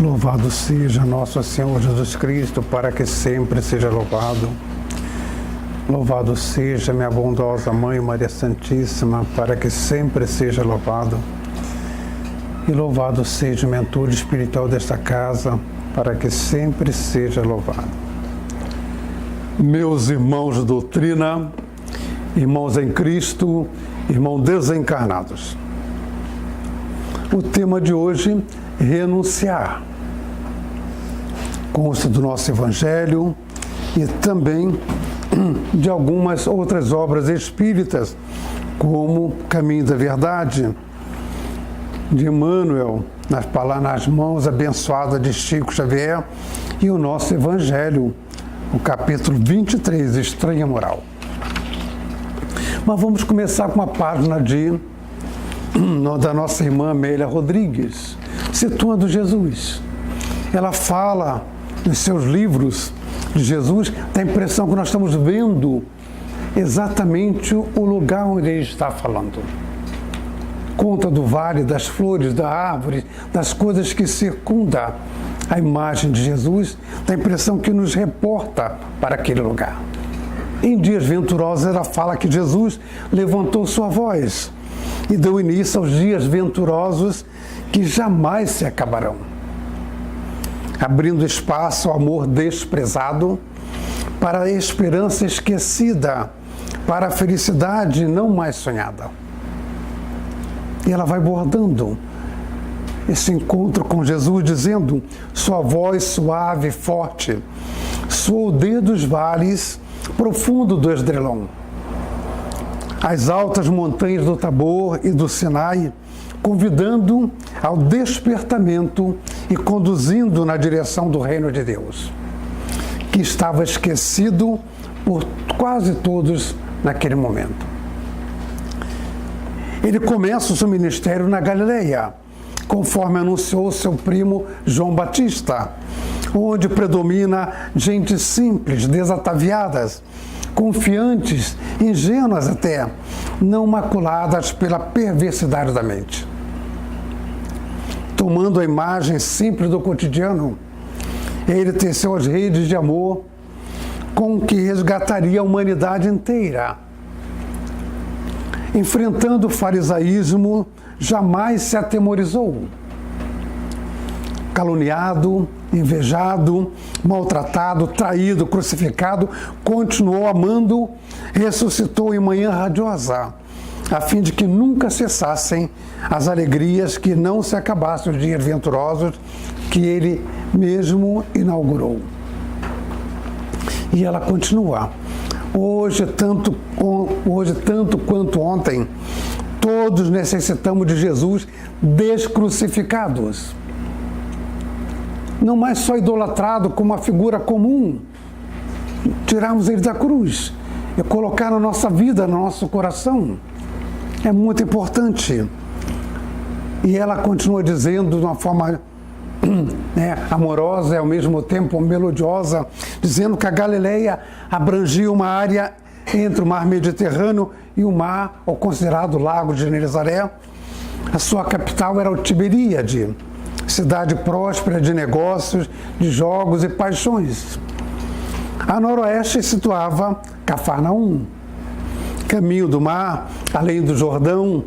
Louvado seja nosso Senhor Jesus Cristo, para que sempre seja louvado. Louvado seja minha bondosa Mãe Maria Santíssima, para que sempre seja louvado. E louvado seja o mentor espiritual desta casa, para que sempre seja louvado. Meus irmãos de doutrina, irmãos em Cristo, irmãos desencarnados. O tema de hoje é renunciar. Consta do nosso Evangelho e também de algumas outras obras espíritas, como Caminho da Verdade, de Emmanuel, nas mãos abençoadas de Chico Xavier, e o nosso Evangelho, o capítulo 23, Estranha Moral. Mas vamos começar com uma página da nossa irmã Amélia Rodrigues, situando Jesus. Ela fala nos seus livros de Jesus, dá a impressão que nós estamos vendo exatamente o lugar onde ele está falando. Conta do vale, das flores, da árvore, das coisas que circundam a imagem de Jesus, dá a impressão que nos reporta para aquele lugar. Em dias venturosos, ela fala que Jesus levantou sua voz e deu início aos dias venturosos que jamais se acabarão, abrindo espaço ao amor desprezado, para a esperança esquecida, para a felicidade não mais sonhada. E ela vai bordando esse encontro com Jesus, dizendo: sua voz suave e forte soou desde os vales profundo do Esdrelon, as altas montanhas do Tabor e do Sinai, convidando ao despertamento e conduzindo na direção do reino de Deus, que estava esquecido por quase todos naquele momento. Ele começa o seu ministério na Galileia, conforme anunciou seu primo João Batista, onde predomina gente simples, desataviadas, confiantes, ingênuas até, não maculadas pela perversidade da mente. Tomando a imagem simples do cotidiano, ele teceu as redes de amor com que resgataria a humanidade inteira. Enfrentando o farisaísmo, jamais se atemorizou. Caluniado, invejado, maltratado, traído, crucificado, continuou amando, ressuscitou em manhã radiosa, a fim de que nunca cessassem as alegrias, que não se acabassem os dias venturosos que ele mesmo inaugurou. E ela continua: hoje tanto quanto ontem, todos necessitamos de Jesus descrucificados. Não mais só idolatrado como uma figura comum, tirarmos ele da cruz e colocar na nossa vida, no nosso coração. É muito importante. E ela continua dizendo de uma forma amorosa e ao mesmo tempo melodiosa, dizendo que a Galileia abrangia uma área entre o mar Mediterrâneo e o mar, ou considerado Lago de Genezaré. A sua capital era o Tiberíade, cidade próspera de negócios, de jogos e paixões. A noroeste situava Cafarnaum, caminho do mar, além do Jordão,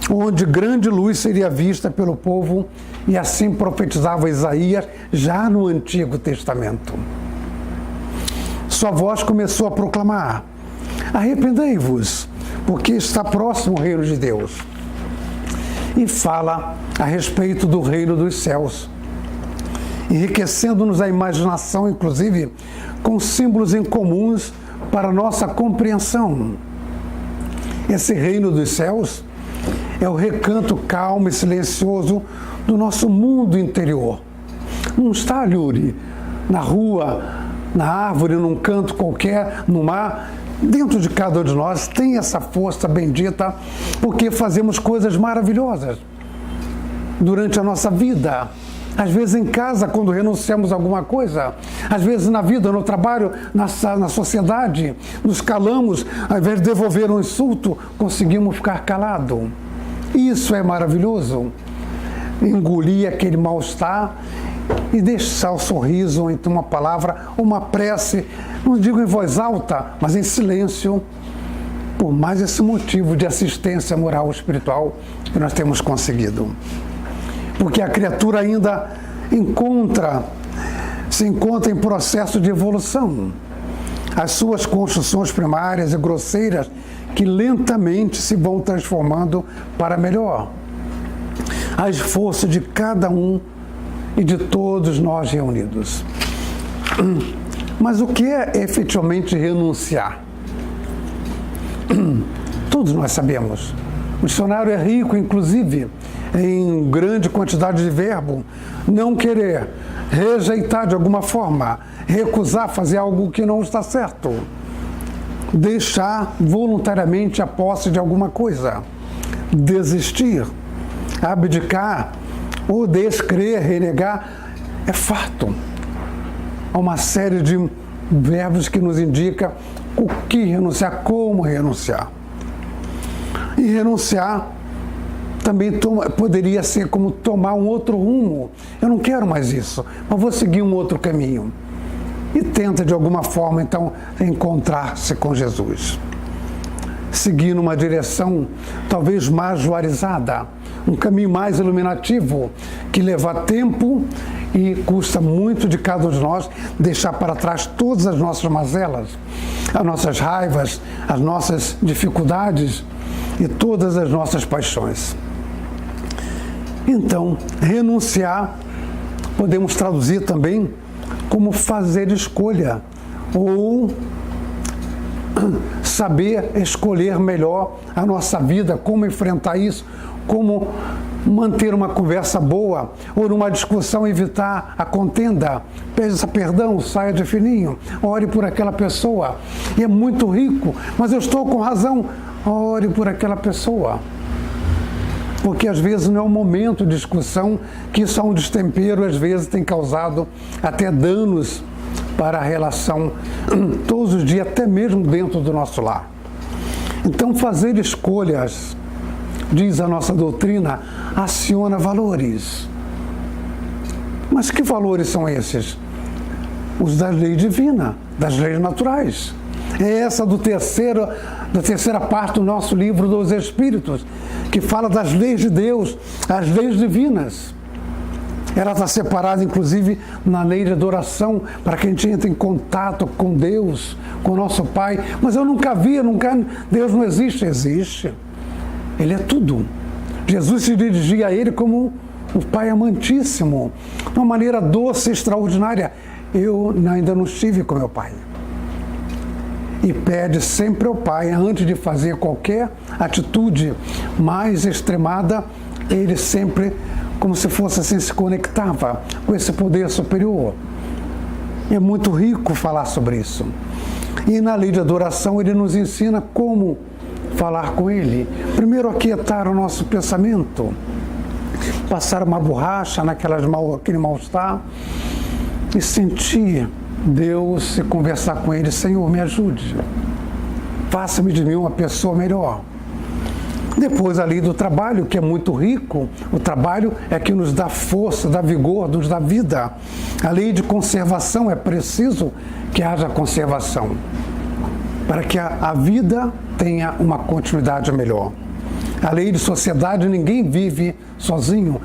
onde grande luz seria vista pelo povo, e assim profetizava Isaías já no Antigo Testamento. Sua voz começou a proclamar: arrependei-vos, porque está próximo o reino de Deus. E fala a respeito do reino dos céus, enriquecendo-nos a imaginação, inclusive, com símbolos incomuns para nossa compreensão. Esse reino dos céus é o recanto calmo e silencioso do nosso mundo interior. Não está ali, na rua, na árvore, num canto qualquer, no mar. Dentro de cada um de nós tem essa força bendita, porque fazemos coisas maravilhosas durante a nossa vida. Às vezes em casa, quando renunciamos a alguma coisa, às vezes na vida, no trabalho, na sociedade, nos calamos, ao invés de devolver um insulto, conseguimos ficar calado. Isso é maravilhoso. Engolir aquele mal-estar e deixar o sorriso, ou então uma palavra, uma prece, não digo em voz alta, mas em silêncio, por mais esse motivo de assistência moral e espiritual que nós temos conseguido. Porque a criatura ainda se encontra em processo de evolução. As suas construções primárias e grosseiras que lentamente se vão transformando para melhor. A esforço de cada um e de todos nós reunidos. Mas o que é efetivamente renunciar? Todos nós sabemos. O dicionário é rico, inclusive, em grande quantidade de verbo. Não querer, rejeitar de alguma forma, recusar fazer algo que não está certo. Deixar voluntariamente a posse de alguma coisa. Desistir, abdicar ou descrer, renegar, é fato. Há uma série de verbos que nos indica o que renunciar, como renunciar. E renunciar também poderia ser como tomar um outro rumo. Eu não quero mais isso, mas vou seguir um outro caminho. E tenta, de alguma forma, então, encontrar-se com Jesus. Seguir numa direção talvez majorizada, um caminho mais iluminativo, que leva tempo e custa muito de cada um de nós deixar para trás todas as nossas mazelas, as nossas raivas, as nossas dificuldades e todas as nossas paixões. Então, renunciar, podemos traduzir também como fazer escolha, ou saber escolher melhor a nossa vida, como enfrentar isso, como manter uma conversa boa, ou numa discussão evitar a contenda. Peça perdão, saia de fininho, ore por aquela pessoa. E é muito rico, mas eu estou com razão, ore por aquela pessoa. Porque às vezes não é um momento de discussão, que isso é um destempero, às vezes tem causado até danos para a relação todos os dias, até mesmo dentro do nosso lar. Então, fazer escolhas, diz a nossa doutrina, aciona valores. Mas que valores são esses? Os da lei divina, das leis naturais. É essa da terceira parte do nosso livro dos Espíritos, que fala das leis de Deus, as leis divinas. Ela está separada, inclusive, na lei de adoração, para que a gente entre em contato com Deus, com o nosso Pai. Mas eu nunca vi, Deus não existe. Existe. Ele é tudo. Jesus se dirigia a Ele como o Pai amantíssimo, de uma maneira doce e extraordinária. Eu ainda não estive com meu Pai. E pede sempre ao Pai, antes de fazer qualquer atitude mais extremada, ele sempre, como se fosse assim, se conectava com esse poder superior. É muito rico falar sobre isso. E na lei de adoração ele nos ensina como falar com ele. Primeiro, aquietar o nosso pensamento, passar uma borracha naquele mal-estar e sentir Deus e conversar com ele. Senhor, me ajude, faça-me de mim uma pessoa melhor. Depois a lei do trabalho, que é muito rico. O trabalho é que nos dá força, dá vigor, nos dá vida. A lei de conservação, é preciso que haja conservação, para que a vida tenha uma continuidade melhor. A lei de sociedade, ninguém vive sozinho.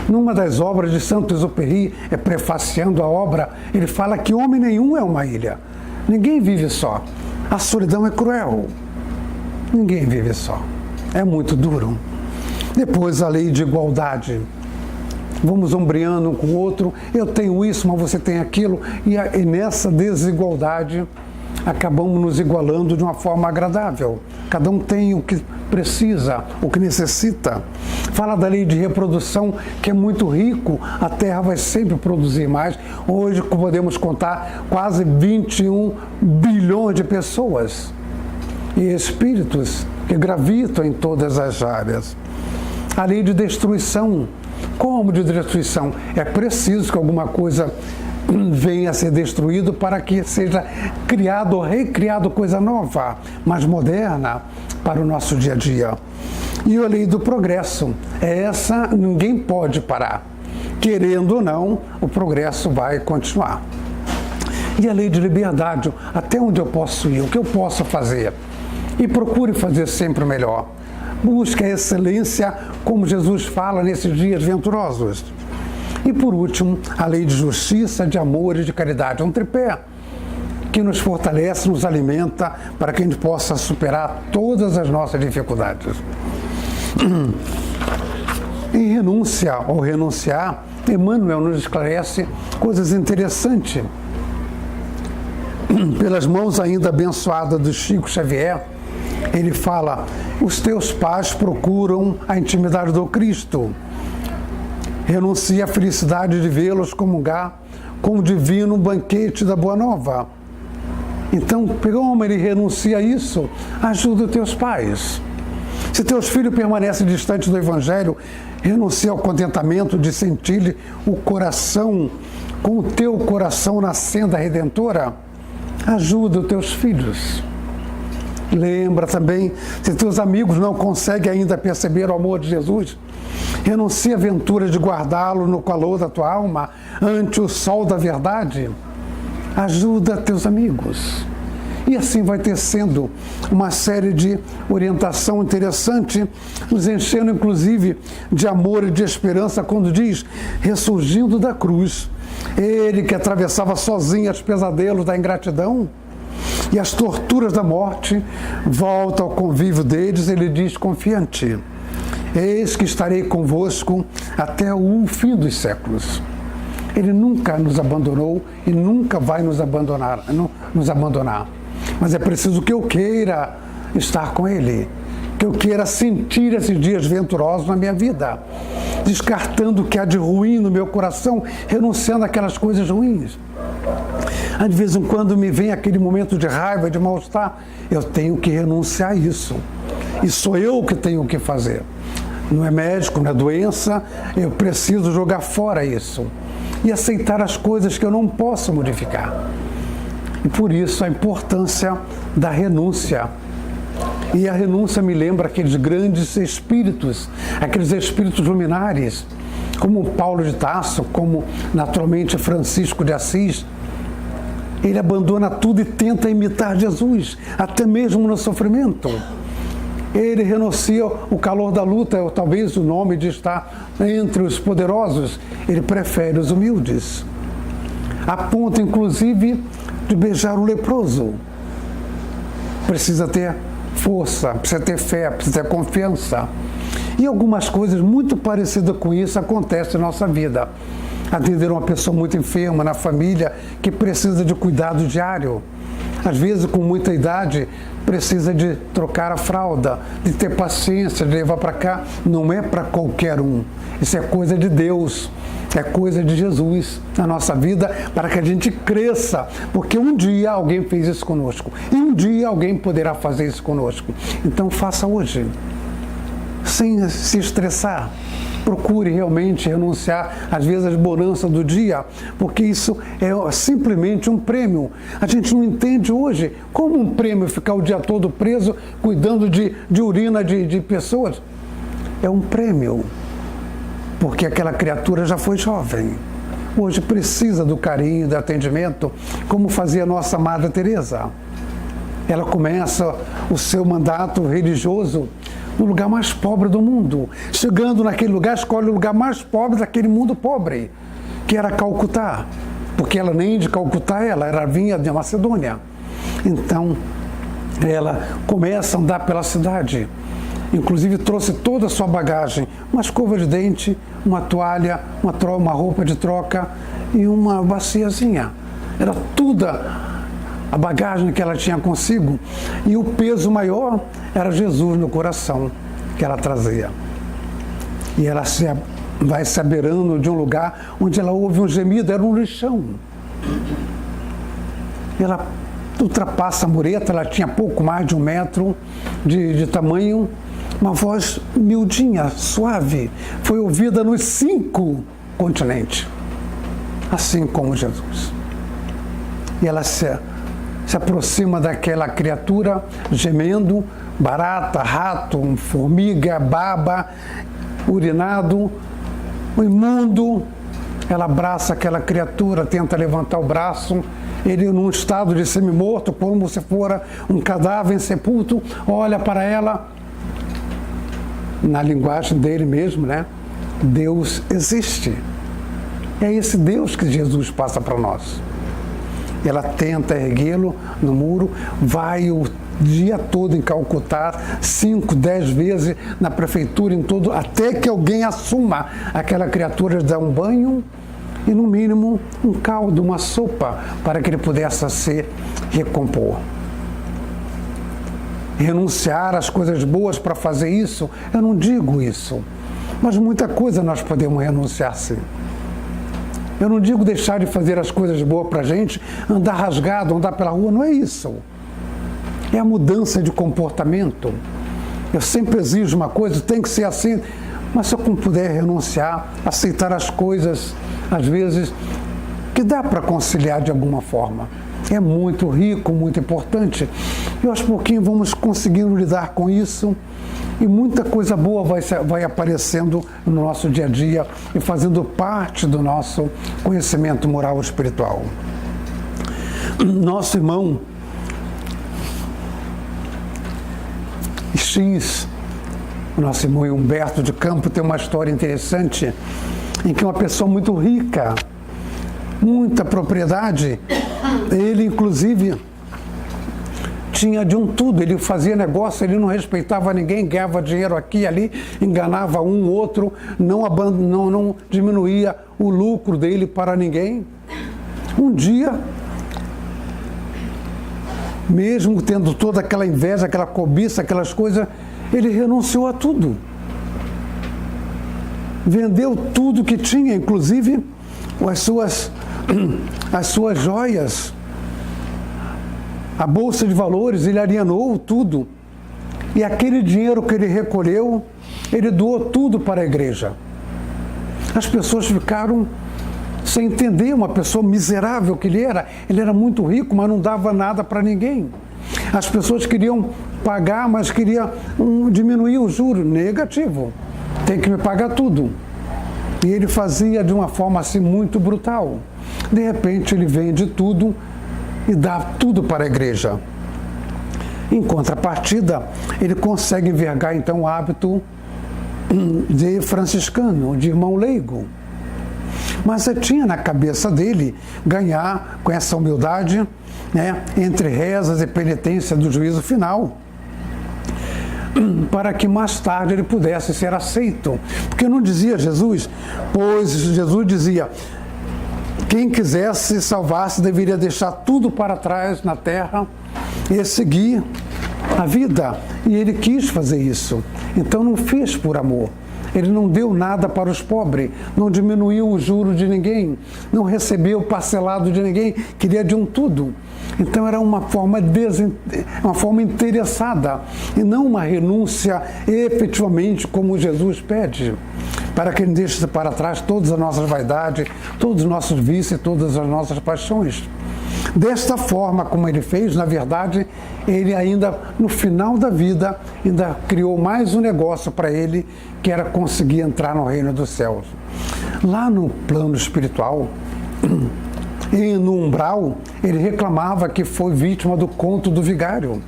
Numa das obras de Saint-Exupéry, prefaciando a obra, ele fala que homem nenhum é uma ilha. Ninguém vive só. A solidão é cruel. Ninguém vive só. É muito duro. Depois a lei de igualdade. Vamos ombreando um com o outro. Eu tenho isso, mas você tem aquilo. E nessa desigualdade, acabamos nos igualando de uma forma agradável. Cada um tem o que precisa, o que necessita. Fala da lei de reprodução, que é muito rico. A Terra vai sempre produzir mais. Hoje podemos contar quase 21 bilhões de pessoas e espíritos que gravitam em todas as áreas. A lei de destruição. Como de destruição? É preciso que alguma coisa venha a ser destruído para que seja criado ou recriado coisa nova, mais moderna para o nosso dia a dia. E a lei do progresso, essa ninguém pode parar. querendo ou não, o progresso vai continuar. E a lei de liberdade, até onde eu posso ir, o que eu posso fazer? E procure fazer sempre o melhor. Busque a excelência, como Jesus fala nesses dias venturosos. E por último, a lei de justiça, de amor e de caridade. Um tripé que nos fortalece, nos alimenta para que a gente possa superar todas as nossas dificuldades. Em renúncia ou renunciar, Emmanuel nos esclarece coisas interessantes. Pelas mãos ainda abençoadas do Chico Xavier, ele fala: os teus pais procuram a intimidade do Cristo. Renuncia à felicidade de vê-los comungar com o divino banquete da Boa Nova. Então, como ele renuncia a isso, ajuda os teus pais. Se teus filhos permanecem distantes do Evangelho, renuncia ao contentamento de sentir o coração, com o teu coração na senda redentora. Ajuda os teus filhos. Lembra também, se teus amigos não conseguem ainda perceber o amor de Jesus, renuncia a aventura de guardá-lo no calor da tua alma, ante o sol da verdade. Ajuda teus amigos. E assim vai tecendo uma série de orientação interessante, nos enchendo inclusive de amor e de esperança, quando diz: ressurgindo da cruz, ele que atravessava sozinho os pesadelos da ingratidão e as torturas da morte, volta ao convívio deles. Ele diz confiante: eis que estarei convosco até o fim dos séculos. Ele nunca nos abandonou e nunca vai nos abandonar. Mas é preciso que eu queira estar com Ele, que eu queira sentir esses dias venturosos na minha vida, descartando o que há de ruim no meu coração, renunciando àquelas coisas ruins. De vez em quando me vem aquele momento de raiva, de mal-estar, eu tenho que renunciar a isso. E sou eu que tenho que fazer. Não é médico, não é doença, eu preciso jogar fora isso. E aceitar as coisas que eu não posso modificar. E por isso a importância da renúncia. E a renúncia me lembra aqueles grandes espíritos, aqueles espíritos luminares, como Paulo de Tarso, como naturalmente Francisco de Assis. Ele abandona tudo e tenta imitar Jesus, até mesmo no sofrimento. Ele renuncia o calor da luta, ou talvez o nome de estar entre os poderosos. Ele prefere os humildes. A ponto, inclusive, de beijar o leproso. Precisa ter força, precisa ter fé, precisa ter confiança. E algumas coisas muito parecidas com isso acontecem na nossa vida. Atender uma pessoa muito enferma na família que precisa de cuidado diário. Às vezes, com muita idade, precisa de trocar a fralda, de ter paciência, de levar para cá. Não é para qualquer um. Isso é coisa de Deus, é coisa de Jesus na nossa vida, para que a gente cresça. Porque um dia alguém fez isso conosco. E um dia alguém poderá fazer isso conosco. Então faça hoje, sem se estressar. Procure realmente renunciar, às vezes, às bonanças do dia, porque isso é simplesmente um prêmio. A gente não entende hoje como um prêmio ficar o dia todo preso, cuidando de urina de pessoas. É um prêmio, porque aquela criatura já foi jovem. Hoje precisa do carinho, do atendimento, como fazia a nossa Madre Teresa. Ela começa o seu mandato religioso no lugar mais pobre do mundo. Chegando naquele lugar, escolhe o lugar mais pobre daquele mundo pobre, que era Calcutá, porque ela nem de Calcutá, ela vinha de Macedônia. Então, ela começa a andar pela cidade, inclusive trouxe toda a sua bagagem, uma escova de dente, uma toalha, uma roupa de troca e uma baciazinha. Era toda a bagagem que ela tinha consigo, e o peso maior era Jesus no coração que ela trazia. E ela vai se abeirando de um lugar onde ela ouve um gemido, era um lixão. Ela ultrapassa a mureta, ela tinha pouco mais de 1 metro de tamanho, uma voz miudinha, suave, foi ouvida nos 5 continentes, assim como Jesus. E ela se aproxima daquela criatura gemendo, barata, rato, formiga, baba, urinado, o imundo, ela abraça aquela criatura, tenta levantar o braço, ele num estado de semi-morto, como se fora um cadáver insepulto, olha para ela, na linguagem dele mesmo, né? Deus existe. É esse Deus que Jesus passa para nós. Ela tenta erguê-lo no muro, vai o dia todo em Calcutá, 5, 10 vezes na prefeitura, em todo, até que alguém assuma aquela criatura, dar um banho e, no mínimo, um caldo, uma sopa, para que ele pudesse se recompor. Renunciar às coisas boas para fazer isso, eu não digo isso, mas muita coisa nós podemos renunciar, sim. Eu não digo deixar de fazer as coisas boas para a gente, andar rasgado, andar pela rua, não é isso. É a mudança de comportamento. Eu sempre exijo uma coisa, tem que ser assim, mas se eu puder renunciar, aceitar as coisas, às vezes, que dá para conciliar de alguma forma. É muito rico, muito importante. E aos pouquinhos vamos conseguindo lidar com isso e muita coisa boa vai aparecendo no nosso dia a dia e fazendo parte do nosso conhecimento moral e espiritual. Nosso irmão X, o nosso irmão Humberto de Campos, tem uma história interessante em que uma pessoa muito rica, muita propriedade, ele inclusive tinha de um tudo, ele fazia negócio, ele não respeitava ninguém, ganhava dinheiro aqui e ali, enganava um, outro, não diminuía o lucro dele para ninguém. Um dia, mesmo tendo toda aquela inveja, aquela cobiça, aquelas coisas, ele renunciou a tudo. Vendeu tudo que tinha, inclusive as suas joias, a bolsa de valores, ele alienou tudo. E aquele dinheiro que ele recolheu, ele doou tudo para a igreja. As pessoas ficaram sem entender, uma pessoa miserável que ele era muito rico, mas não dava nada para ninguém. As pessoas queriam pagar, mas queriam diminuir o juro, negativo, tem que me pagar tudo. E ele fazia de uma forma assim muito brutal. De repente ele vende tudo e dá tudo para a igreja. Em contrapartida, ele consegue envergar então o hábito de franciscano, de irmão leigo. Mas tinha na cabeça dele ganhar com essa humildade, né, entre rezas e penitência do juízo final, para que mais tarde ele pudesse ser aceito. Porque não dizia Jesus, pois Jesus dizia: quem quisesse salvar-se deveria deixar tudo para trás na terra e seguir a vida. E ele quis fazer isso. Então não fez por amor. Ele não deu nada para os pobres, não diminuiu o juro de ninguém, não recebeu parcelado de ninguém, queria de um tudo. Então era uma forma interessada e não uma renúncia efetivamente como Jesus pede, para que ele deixe para trás todas as nossas vaidades, todos os nossos vícios e todas as nossas paixões. Desta forma como ele fez, na verdade, ele ainda, no final da vida, ainda criou mais um negócio para ele, que era conseguir entrar no reino dos céus. Lá no plano espiritual, e no umbral, ele reclamava que foi vítima do conto do vigário.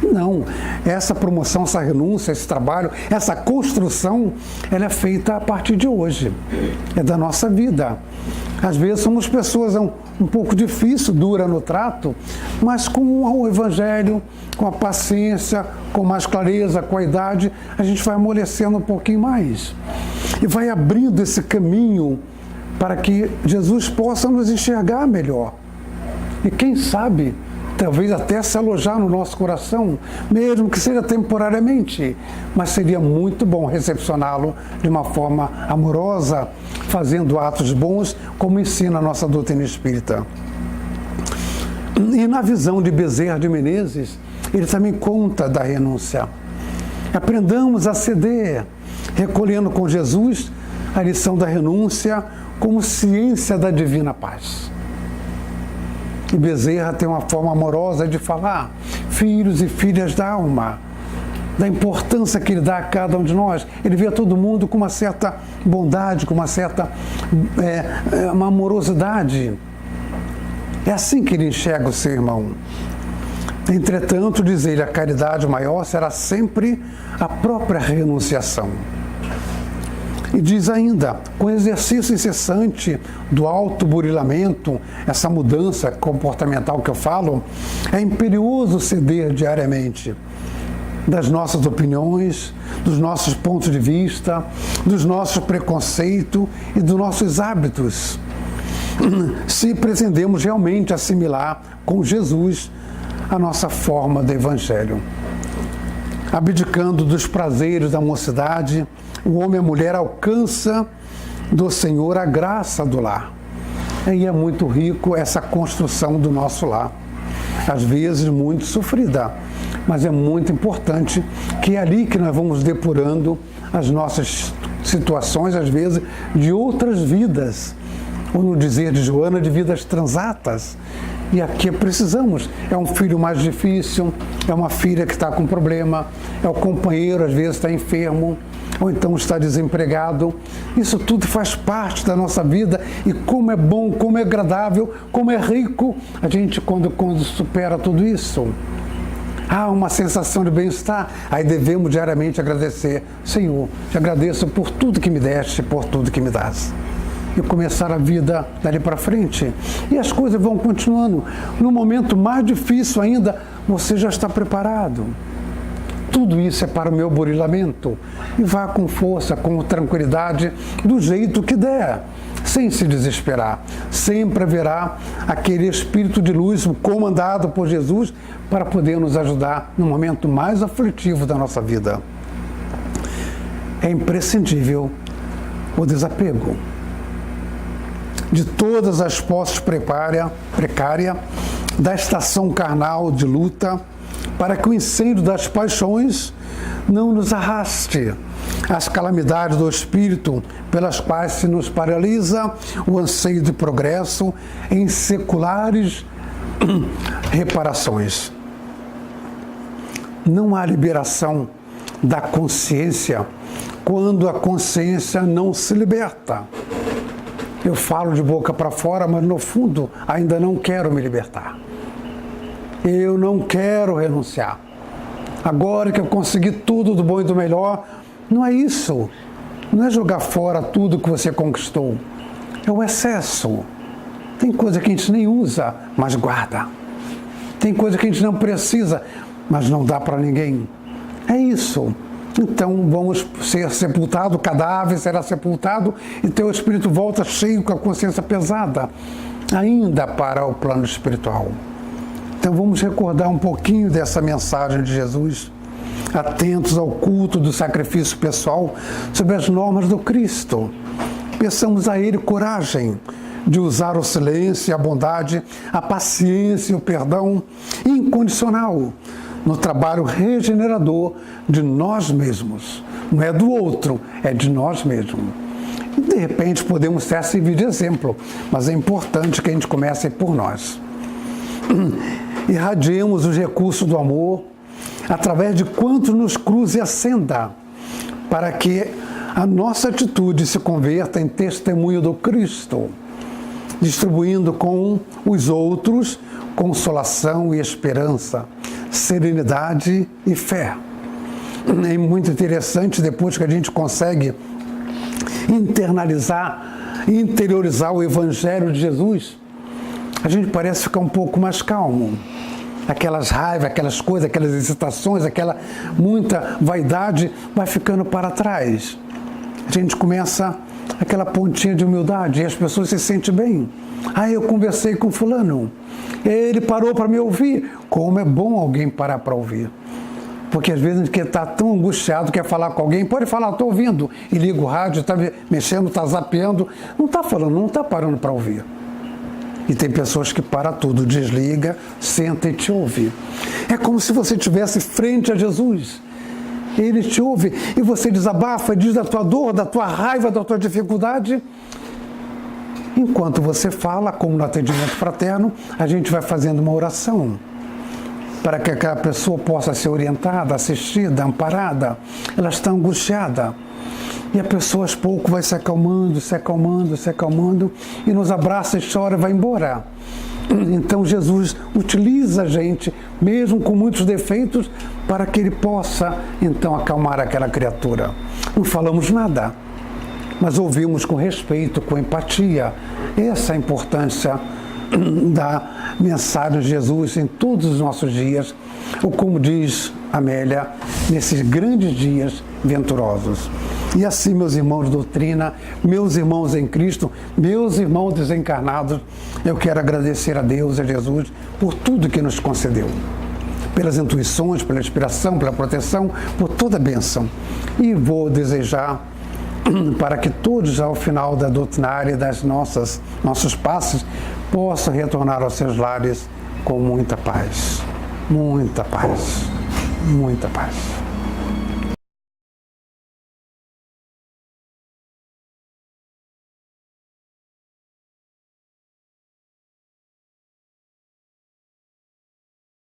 Não, essa promoção, essa renúncia, esse trabalho, essa construção, ela é feita a partir de hoje, é da nossa vida. Às vezes somos pessoas um pouco difícil, dura no trato, mas com o evangelho, com a paciência, com mais clareza, com a idade, a gente vai amolecendo um pouquinho mais e vai abrindo esse caminho para que Jesus possa nos enxergar melhor. E quem sabe, talvez até se alojar no nosso coração, mesmo que seja temporariamente, mas seria muito bom recepcioná-lo de uma forma amorosa, fazendo atos bons, como ensina a nossa doutrina espírita. E na visão de Bezerra de Menezes, ele também conta da renúncia. Aprendamos a ceder, recolhendo com Jesus a lição da renúncia como ciência da divina paz. E Bezerra tem uma forma amorosa de falar: filhos e filhas da alma, da importância que Ele dá a cada um de nós. Ele vê todo mundo com uma certa bondade, com uma certa uma amorosidade. É assim que Ele enxerga o seu irmão. Entretanto, diz ele, a caridade maior será sempre a própria renunciação. E diz ainda, com exercício incessante do autoburilamento, essa mudança comportamental que eu falo, é imperioso ceder diariamente das nossas opiniões, dos nossos pontos de vista, dos nossos preconceitos e dos nossos hábitos, se pretendemos realmente assimilar com Jesus a nossa forma do Evangelho. Abdicando dos prazeres da mocidade, o homem e a mulher alcança do Senhor a graça do lar. E é muito rico essa construção do nosso lar. Às vezes muito sofrida, mas é muito importante que é ali que nós vamos depurando as nossas situações, às vezes, de outras vidas, ou no dizer de Joana, de vidas transatas. E aqui precisamos. É um filho mais difícil, é uma filha que está com problema, é o companheiro, às vezes, está enfermo, ou então está desempregado. Isso tudo faz parte da nossa vida e como é bom, como é agradável, como é rico a gente quando supera tudo isso. Há uma sensação de bem-estar, aí devemos diariamente agradecer. Senhor, te agradeço por tudo que me deste, por tudo que me dás. E começar a vida dali para frente. E as coisas vão continuando. No momento mais difícil ainda, você já está preparado. Tudo isso é para o meu burilamento. E vá com força, com tranquilidade, do jeito que der, sem se desesperar. Sempre haverá aquele espírito de luz comandado por Jesus para poder nos ajudar no momento mais aflitivo da nossa vida. É imprescindível o desapego de todas as posses precárias da estação carnal de luta, para que o incêndio das paixões não nos arraste às calamidades do espírito, pelas quais se nos paralisa o anseio de progresso em seculares reparações. Não há liberação da consciência quando a consciência não se liberta. Eu falo de boca para fora, mas no fundo ainda não quero me libertar. Eu não quero renunciar. Agora que eu consegui tudo do bom e do melhor, não é isso. Não é jogar fora tudo que você conquistou. É o excesso. Tem coisa que a gente nem usa, mas guarda. Tem coisa que a gente não precisa, mas não dá para ninguém. É isso. Então vamos ser sepultados, o cadáver será sepultado e teu espírito volta cheio com a consciência pesada, ainda para o plano espiritual. Então vamos recordar um pouquinho dessa mensagem de Jesus, atentos ao culto do sacrifício pessoal sob as normas do Cristo. Peçamos a Ele coragem de usar o silêncio, a bondade, a paciência e o perdão incondicional no trabalho regenerador de nós mesmos. Não é do outro, é de nós mesmos. E de repente podemos até servir de exemplo, mas é importante que a gente comece por nós. Irradiemos os recursos do amor através de quanto nos cruze e acenda, para que a nossa atitude se converta em testemunho do Cristo, distribuindo com os outros consolação e esperança, serenidade e fé. É muito interessante, depois que a gente consegue interiorizar o Evangelho de Jesus, a gente parece ficar um pouco mais calmo. Aquelas raivas, aquelas coisas, aquelas excitações, aquela muita vaidade vai ficando para trás. A gente começa aquela pontinha de humildade e as pessoas se sentem bem. Eu conversei com fulano, ele parou para me ouvir. Como é bom alguém parar para ouvir. Porque às vezes a gente está tão angustiado, quer falar com alguém, pode falar, estou ouvindo, e liga o rádio, está mexendo, está zapeando, não está falando, não está parando para ouvir. E tem pessoas que param tudo, desliga, senta e te ouve. É como se você estivesse frente a Jesus. Ele te ouve e você desabafa, diz da tua dor, da tua raiva, da tua dificuldade. Enquanto você fala, como no atendimento fraterno, a gente vai fazendo uma oração. para que aquela pessoa possa ser orientada, assistida, amparada. Ela está angustiada. E a pessoa aos poucos vai se acalmando, se acalmando, se acalmando, e nos abraça e chora e vai embora. Então Jesus utiliza a gente, mesmo com muitos defeitos, para que Ele possa então acalmar aquela criatura. Não falamos nada, mas ouvimos com respeito, com empatia. Essa é a importância da mensagem de Jesus em todos os nossos dias, ou como diz Amélia, nesses grandes dias venturosos. E assim, meus irmãos de doutrina, meus irmãos em Cristo, meus irmãos desencarnados, eu quero agradecer a Deus e a Jesus por tudo que nos concedeu. Pelas intuições, pela inspiração, pela proteção, por toda a bênção. E vou desejar para que todos, ao final da doutrinária das nossos passos, possam retornar aos seus lares com muita paz. Muita paz. Muita paz.